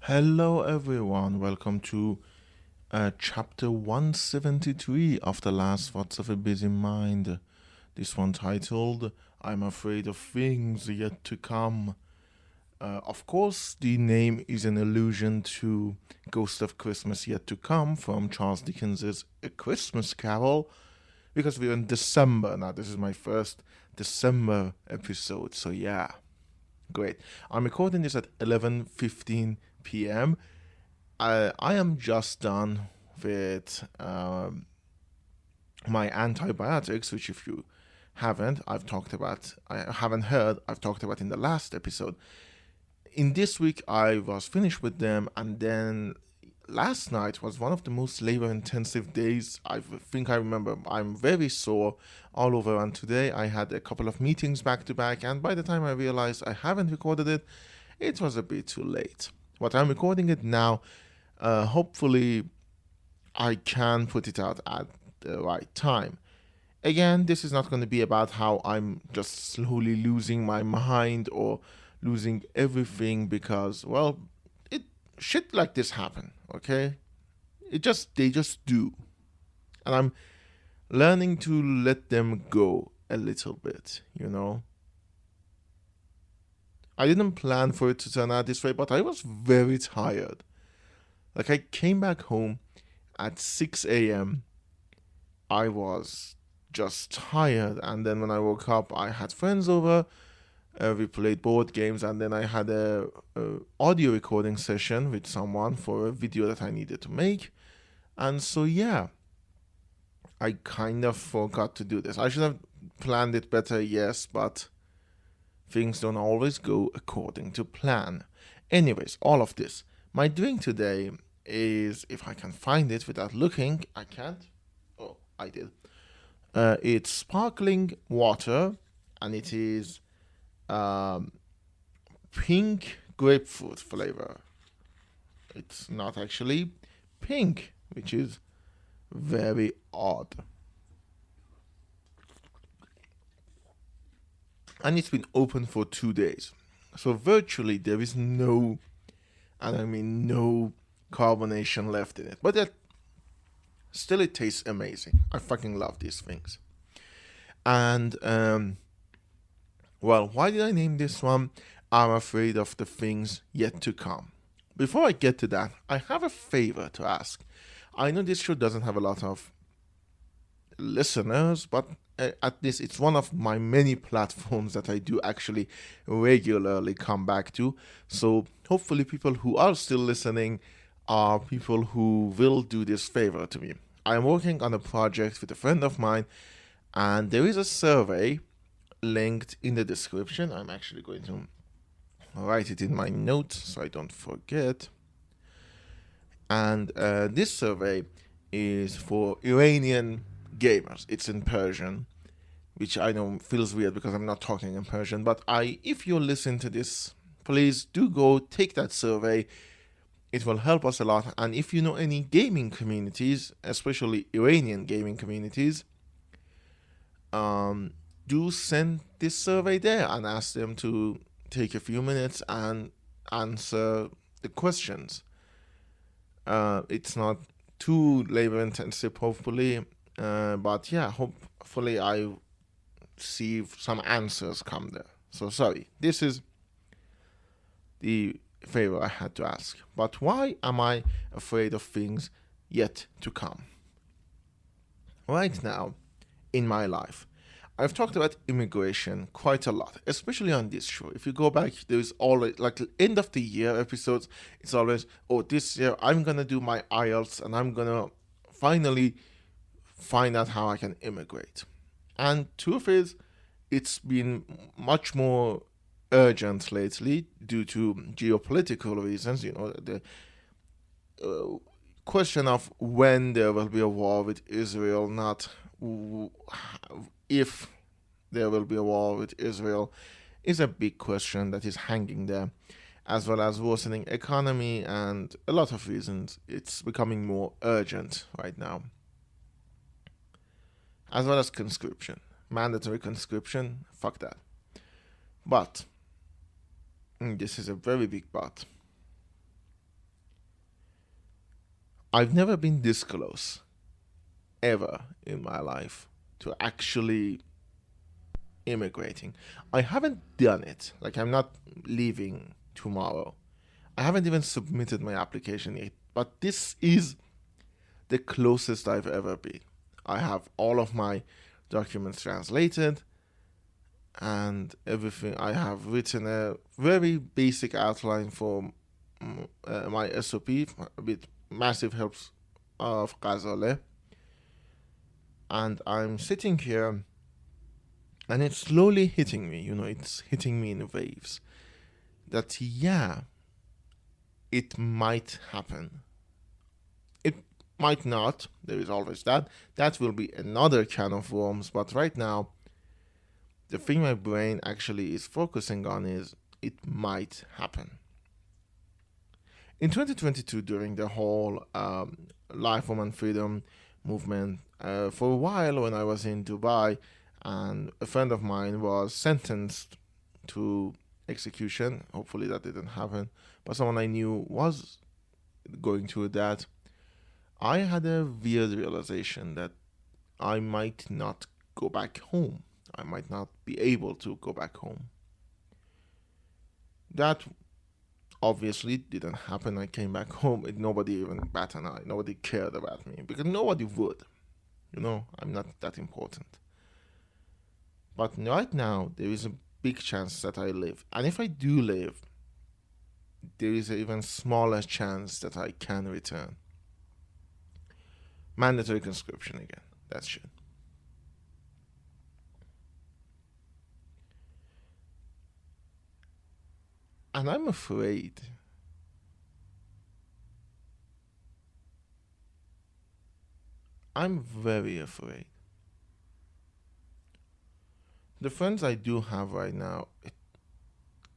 Hello, everyone. Welcome to chapter 173 of The Last Thoughts of a Busy Mind. This one titled, I'm Afraid of Things Yet to Come. Of course, the name is an allusion to Ghost of Christmas Yet to Come from Charles Dickens's A Christmas Carol, because we're in December. Now, this is my first December episode, so yeah. Great. I'm recording this at 11:15 p.m. I am just done with my antibiotics, which if you haven't heard, I've talked about in the last episode. In this week, I was finished with them, and then last night was one of the most labor-intensive days I think I remember. I'm very sore all over, and today I had a couple of meetings back to back, and by the time I realized I haven't recorded it, it was a bit too late. But I'm recording it now. Hopefully, I can put it out at the right time. Again, this is not going to be about how I'm just slowly losing my mind or losing everything because, well, it shit like this happen, okay? They just do. And I'm learning to let them go a little bit, you know? I didn't plan for it to turn out this way, but I was very tired. Like, I came back home at 6 a.m. I was just tired, and then when I woke up, I had friends over. We played board games, and then I had a audio recording session with someone for a video that I needed to make. And so, yeah, I kind of forgot to do this. I should have planned it better, yes, but things don't always go according to plan. Anyways, all of this. My drink today is, if I can find it without looking, I can't. Oh, I did. It's sparkling water, and it is pink grapefruit flavor. It's not actually pink, which is very odd. And it's been open for 2 days. So virtually there is no, and I mean no, carbonation left in it. But still it tastes amazing. I fucking love these things. And, well, why did I name this one I'm Afraid of the Things Yet to Come? Before I get to that, I have a favor to ask. I know this show doesn't have a lot of listeners, but at this, it's one of my many platforms that I do actually regularly come back to. So hopefully, people who are still listening are people who will do this favor to me. I'm working on a project with a friend of mine, and there is a survey linked in the description. I'm actually going to write it in my notes so I don't forget. And this survey is for Iranian gamers. It's in Persian, which I know feels weird because I'm not talking in Persian. But if you listen to this, please do go take that survey. It will help us a lot. And if you know any gaming communities, especially Iranian gaming communities, do send this survey there and ask them to take a few minutes and answer the questions. It's not too labor intensive, hopefully, but yeah, hopefully I see some answers come there. So sorry, this is the favor I had to ask. But why am I afraid of things yet to come? Right now, in my life, I've talked about immigration quite a lot, especially on this show. If you go back, there's always, like, end of the year episodes, it's always, oh, this year I'm gonna do my IELTS and I'm gonna finally find out how I can immigrate. And truth is, it's been much more urgent lately due to geopolitical reasons. The question of when there will be a war with Israel, not if there will be a war with Israel, is a big question that is hanging there, as well as worsening economy and a lot of reasons. It's becoming more urgent right now, as well as conscription. Mandatory conscription, fuck that. But, this is a very big but, I've never been this close ever in my life to actually immigrating. I haven't done it. Like, I'm not leaving tomorrow. I haven't even submitted my application yet. But this is the closest I've ever been. I have all of my documents translated and everything. I have written a very basic outline for my SOP with massive helps of Ghazale. And I'm sitting here and it's slowly hitting me, it's hitting me in waves. That, yeah, it might happen. It might not. There is always that. That will be another can of worms. But right now, the thing my brain actually is focusing on is it might happen. In 2022, during the whole Life, Woman, Freedom movement, for a while when I was in Dubai, and a friend of mine was sentenced to execution. Hopefully that didn't happen, but someone I knew was going through that. I had a weird realization that I might not go back home. I might not be able to go back home. That obviously didn't happen. I came back home. Nobody even bat an eye. Nobody cared about me because nobody would. I'm not that important. But right now, there is a big chance that I live. And if I do live, there is an even smaller chance that I can return. Mandatory conscription again. That's shit. And I'm afraid. I'm very afraid. The friends I do have right now,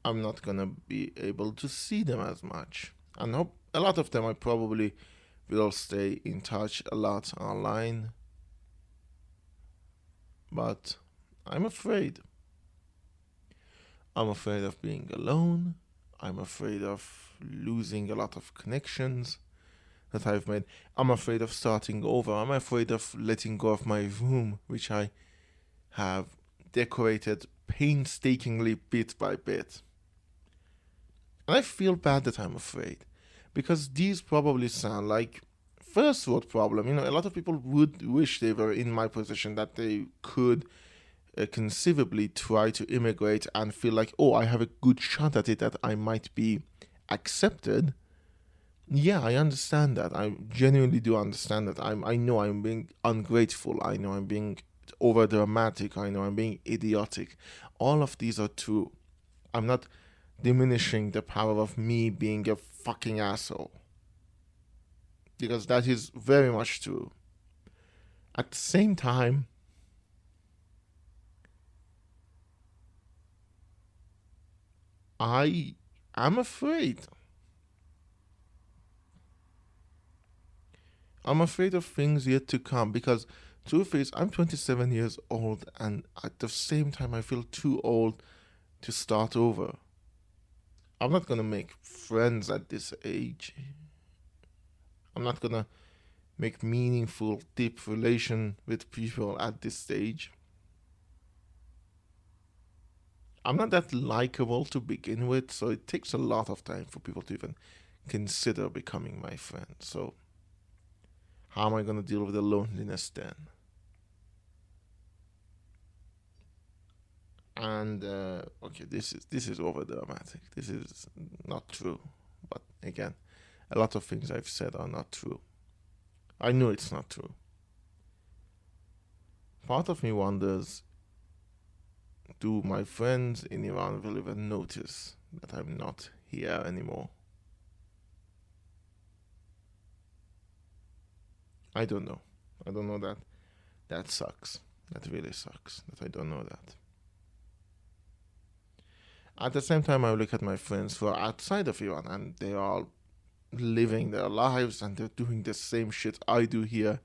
I'm not gonna be able to see them as much. And hope a lot of them I probably will stay in touch a lot online. But I'm afraid. I'm afraid of being alone. I'm afraid of losing a lot of connections that I've made. I'm afraid of starting over. I'm afraid of letting go of my room, which I have decorated painstakingly bit by bit. And I feel bad that I'm afraid because these probably sound like first world problem. A lot of people would wish they were in my position, that they could conceivably try to immigrate and feel like, oh, I have a good shot at it, that I might be accepted. Yeah, I understand that. I genuinely do understand that. I know I'm being ungrateful. I know I'm being over dramatic. I know I'm being idiotic. All of these are true. I'm not diminishing the power of me being a fucking asshole, because that is very much true. At the same time, I am afraid. I'm afraid of things yet to come because, truth is, I'm 27 years old, and at the same time, I feel too old to start over. I'm not gonna make friends at this age. I'm not gonna make meaningful, deep relation with people at this stage. I'm not that likable to begin with, so it takes a lot of time for people to even consider becoming my friend. So, how am I gonna deal with the loneliness then? And okay, this is over dramatic. This is not true. But again, a lot of things I've said are not true. I know it's not true. Part of me wonders, do my friends in Iran will even notice that I'm not here anymore? I don't know. I don't know that. That sucks. That really sucks that I don't know that. At the same time, I look at my friends who are outside of Iran and they are living their lives and they're doing the same shit I do here.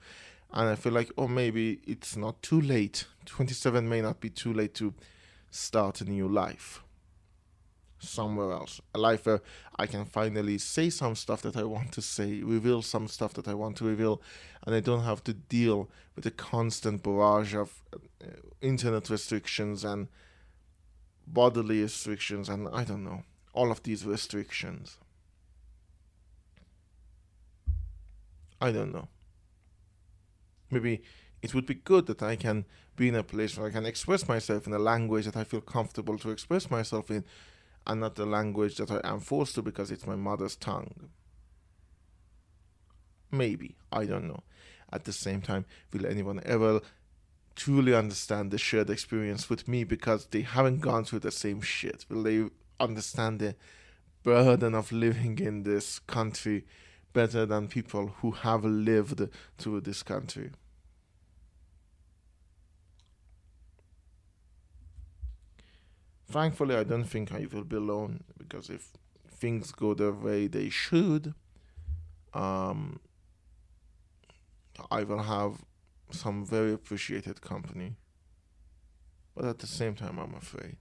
And I feel like, oh, maybe it's not too late. 27 may not be too late to start a new life. somewhere else. A life where I can finally say some stuff that I want to say, reveal some stuff that I want to reveal, and I don't have to deal with a constant barrage of internet restrictions and bodily restrictions and I don't know, all of these restrictions. I don't know. Maybe it would be good that I can be in a place where I can express myself in a language that I feel comfortable to express myself in and not the language that I am forced to because it's my mother's tongue. Maybe. I don't know. At the same time, will anyone ever truly understand the shared experience with me because they haven't gone through the same shit? Will they understand the burden of living in this country better than people who have lived through this country? Thankfully, I don't think I will be alone because if things go the way they should, um, I will have some very appreciated company. But at the same time, I'm afraid.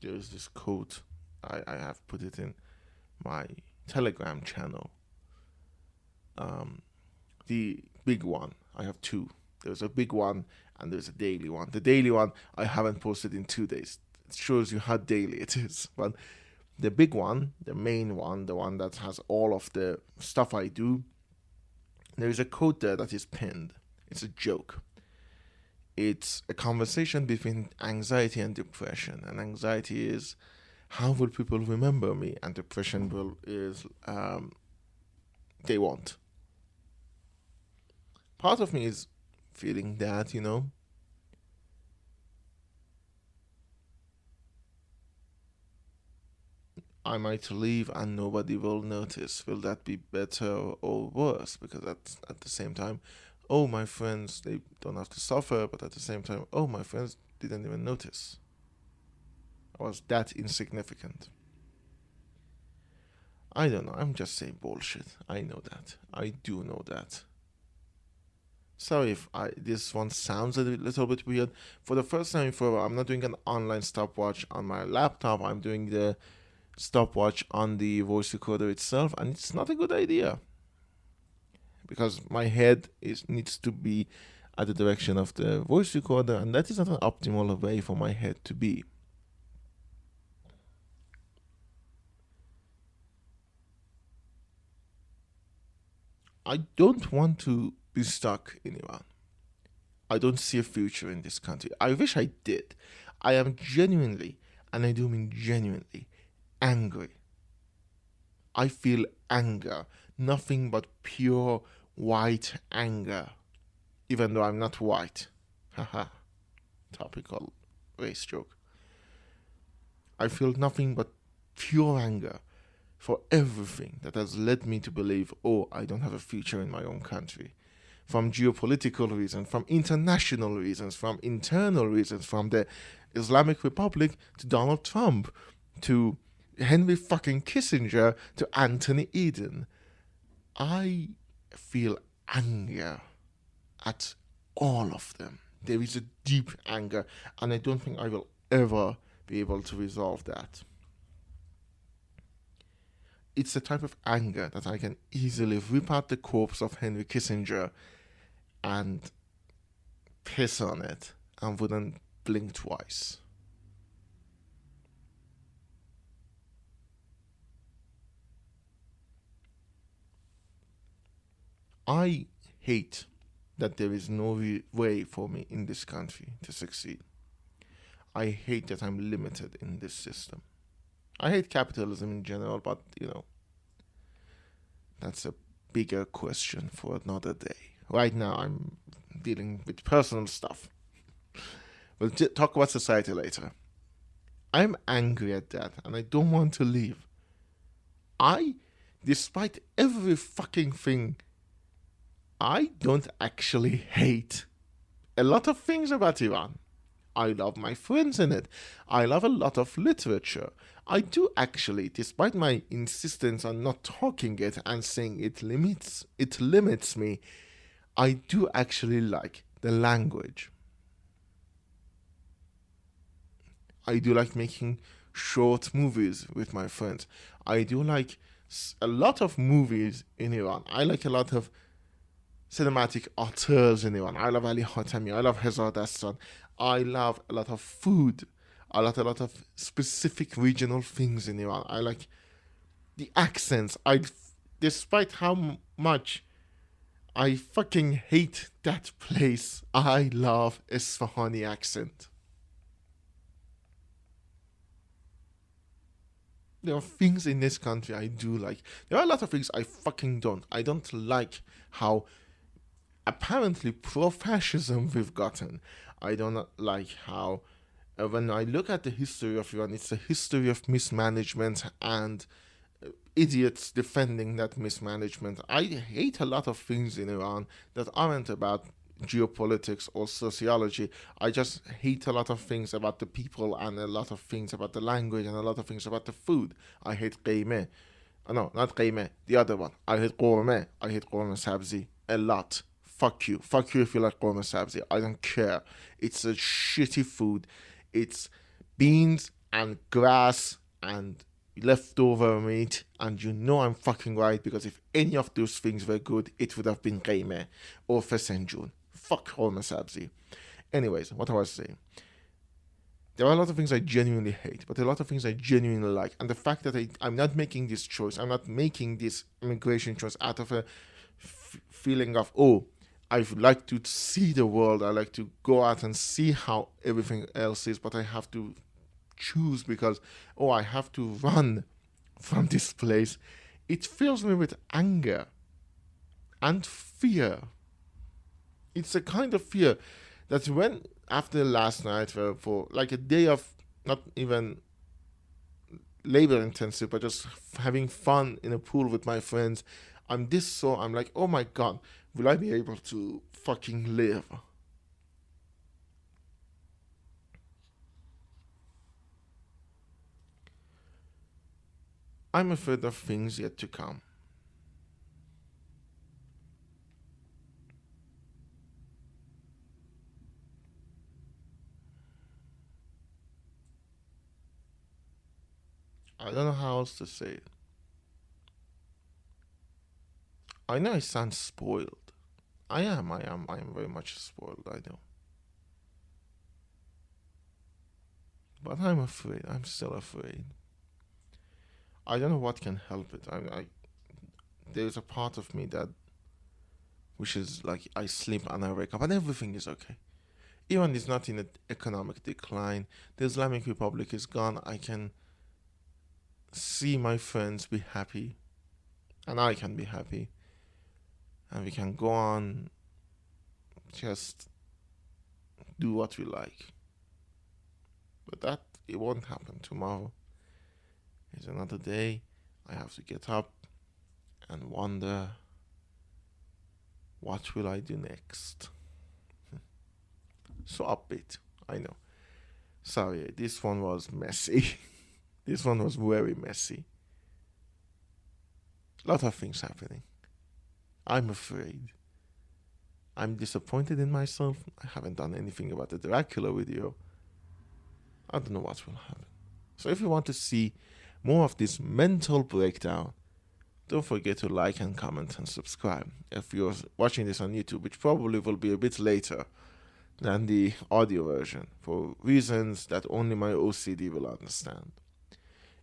There is this quote, I have put it in my Telegram channel. Um, the big one, I have two. There's a big one and there's a daily one. The daily one I haven't posted in 2 days. It shows you how daily it is. But the big one, the main one, the one that has all of the stuff I do, there is a quote there that is pinned. It's a joke. It's a conversation between anxiety and depression. And anxiety is, how will people remember me? And depression is, they won't. Part of me is feeling that, I might leave and nobody will notice. Will that be better or worse? Because at the same time, oh, my friends, they don't have to suffer, but at the same time, oh, my friends didn't even notice. I was that insignificant. I don't know. I'm just saying bullshit. I know that. I do know that. Sorry if this one sounds a little bit weird. For the first time forever, I'm not doing an online stopwatch on my laptop. I'm doing the stopwatch on the voice recorder itself, and it's not a good idea because my head needs to be at the direction of the voice recorder, and that is not an optimal way for my head to be. I don't want to be stuck in Iran. I don't see a future in this country. I wish I did. I am genuinely, and I do mean genuinely, angry. I feel anger, nothing but pure white anger, even though I'm not white. Haha, topical race joke. I feel nothing but pure anger for everything that has led me to believe, oh, I don't have a future in my own country. From geopolitical reasons, from international reasons, from internal reasons, from the Islamic Republic to Donald Trump, to Henry fucking Kissinger, to Anthony Eden. I feel anger at all of them. There is a deep anger, and I don't think I will ever be able to resolve that. It's the type of anger that I can easily rip out the corpse of Henry Kissinger and piss on it and wouldn't blink twice. I hate that there is no way for me in this country to succeed. I hate that I'm limited in this system. I hate capitalism in general, but that's a bigger question for another day. Right now, I'm dealing with personal stuff. We'll talk about society later. I'm angry at that, and I don't want to leave. Despite every fucking thing, I don't actually hate a lot of things about Iran. I love my friends in it. I love a lot of literature. I do actually, despite my insistence on not talking it and saying it limits me, I do actually like the language. I do like making short movies with my friends. I do like a lot of movies in Iran. I like a lot of cinematic auteurs in Iran. I love Ali Hatami. I love Hezar Dastan. I love a lot of food. I like a lot of specific regional things in Iran. I like the accents. Despite how much I fucking hate that place, I love Isfahani accent. There are things in this country I do like. There are a lot of things I fucking don't. I don't like how apparently pro-fascism we've gotten. I don't like how when I look at the history of Iran, it's a history of mismanagement and idiots defending that mismanagement. I hate a lot of things in Iran that aren't about geopolitics or sociology. I just hate a lot of things about the people and a lot of things about the language and a lot of things about the food. I hate qeimeh. No, not qeimeh. The other one. I hate gourmet. I hate gourmet sabzi a lot. Fuck you. Fuck you if you like gourmet sabzi. I don't care. It's a shitty food. It's beans and grass and leftover meat, and you know I'm fucking right because if any of those things were good, it would have been qeimeh or fesenjun. Fuck Homer Sabzi. Anyways, what I was saying. There are a lot of things I genuinely hate, but a lot of things I genuinely like. And the fact that I'm not making this choice, I'm not making this immigration choice out of a feeling of, oh, I would like to see the world, I like to go out and see how everything else is, but I have to choose because, oh, I have to run from this place. It fills me with anger and fear. It's a kind of fear that when after last night for like a day of not even labor intensive but just having fun in a pool with my friends, I'm like, oh my god, will I be able to fucking live? I'm afraid of things yet to come. I don't know how else to say it. I know I sound spoiled. I am very much spoiled, I know. But I'm afraid. I'm still afraid. I don't know what can help it. There's a part of me that wishes like I sleep and I wake up and everything is okay. Iran is not in an economic decline. The Islamic Republic is gone. I can see my friends be happy and I can be happy. And we can go on just do what we like. But that it won't happen tomorrow. It's another day. I have to get up and wonder what will I do next. So upbeat, I know. Sorry, this one was messy. This one was very messy. A lot of things happening. I'm afraid. I'm disappointed in myself. I haven't done anything about the Dracula video. I don't know what will happen. So if you want to see more of this mental breakdown, don't forget to like and comment and subscribe. If you're watching this on YouTube, which probably will be a bit later than the audio version for reasons that only my OCD will understand.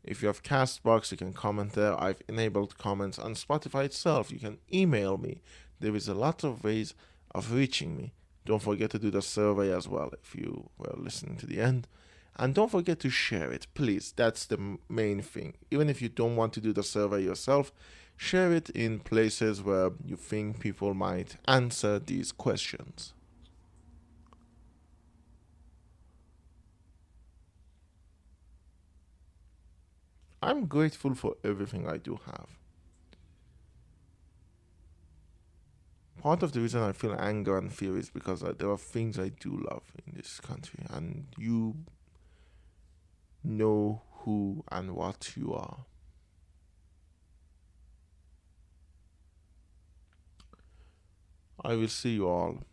If you have Castbox, you can comment there. I've enabled comments on Spotify itself. You can email me. There is a lot of ways of reaching me. Don't forget to do the survey as well if you were listening to the end. And don't forget to share it, please. That's the main thing. Even if you don't want to do the survey yourself, share it in places where you think people might answer these questions. I'm grateful for everything I do have. Part of the reason I feel anger and fear is because there are things I do love in this country, and you know who and what you are. I will see you all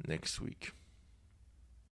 next week.